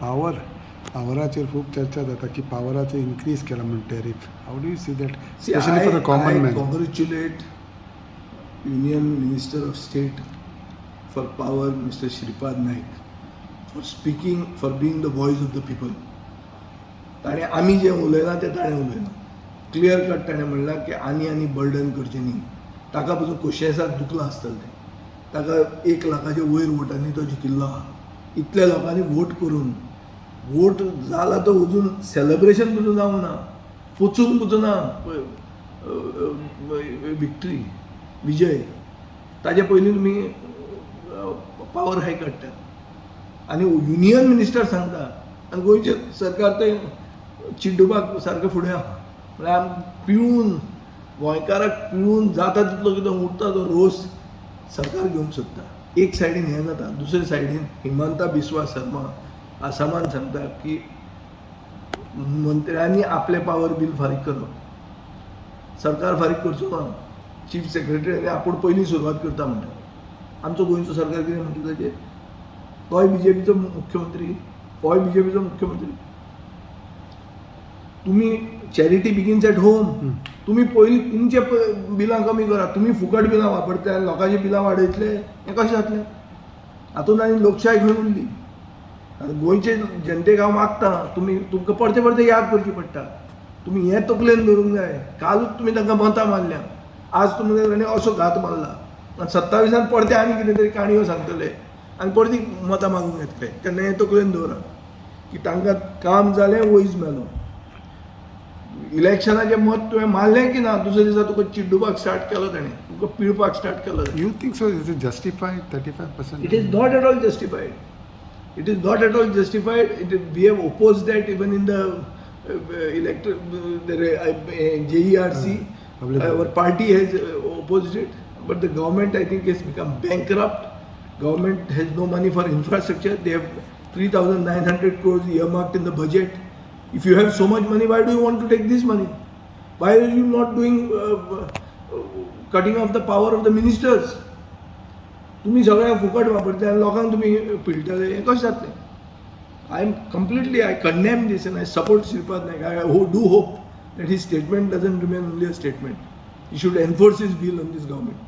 पावराचेर खूप चर्चा जाता की पावराचो इन्क्रीज केला म्हणून tariff. How do you see that specially for a common man? I congratulate Union Minister of State for Power, Mr. Shripad Naik, for speaking, for being the voice of the people. ताणें आमी जें उलयलां तें ताणें उलयलां. Clear cut ताणें म्हणलां की आनी burden करचें न्ही. ताका पसून कोशियेसाक दुखलां आसतलें तें. ताका 1 लाखाच्या वयर वोटांनी तो जिकिल्लो आहा. इतल्या लोकांनी वोट करून वोट जाला तो अजून सेलिब्रेशन पसून जावंक ना, पचूंक पसून ना विक्ट्री, विजय. ताजे पयलीं तुमी पावर हाय काडटात आनी युनियन मिनिस्टर सांगता आनी गोंयचे सरकार ते चिड्डुपाक सारकें फुडें आहा. म्हळ्यार पिवून गोंयकाराक पिवून जाता तितलो कितें उरता तो रोस सरकार घेवंक सोदता. एक सायडीन हें जाता, दुसरे सायडीन हिमंता बिस्वा शर्मा आसामान सांगता की मंत्र्यांनी आपले पावर बिल फारीक करप, सरकार फारीक करचो ना. चीफ सेक्रेटरी आपूण पयलीं सुरवात करता म्हणटा. आमचो गोंयचो सरकार कितें म्हणटा ताचेर? तोय बीजेपीचो मुख्यमंत्री, होय बीजेपीचो मुख्यमंत्री. तुमी चॅरिटी बिगिन्स एट होम. तुमी पयलीं तुमचे बिलां कमी करा. तुमी फुकट बिलां वापरता, लोकांची बिलां वाडयतले, हें कशें जातलें? हातूंत आनी लोकशाय खंय उरली? गोंयचे जनतेक हांव मागता, तुमकां परते याद करची पडटा. तुमी हें तकलेन धरूंक जाय. कालूच तुमी तांकां मतां मारल्या, आज तुमकां ताणें असो घात मारला आनी 27 परते आनी कितें तरी काणयो सांगतले आनी परती मतां मागूंक येतले. तेन्ना हें तकलेन दवरा की तांकां काम जालें, वयस मेलो. इलेक्शनाचें मत तुवें मारलें की ना, दुसरे दिसा तुका चिड्डुपाक स्टार्ट केलो ताणें, तुका पिळपाक स्टार्ट केलो. You think so is it justified 35%? It is not at all justified. It is not at all justified. We have opposed that even in the JERC. Our party has opposed it, but the government, I think, has become bankrupt. Government has no money for infrastructure. They have 3,900 crores earmarked in the budget. If you have so much money, why do you want to take this money? Why are you not doing cutting off the power of the ministers? तुम्ही सगळ्या फुकट वापरता आनी लोकांक तुमी पिळटले, हें कशें जातलें? I condemn this and I support Shripad Naik. I do hope that his statement doesn't remain only a statement. He should enforce his will on this government.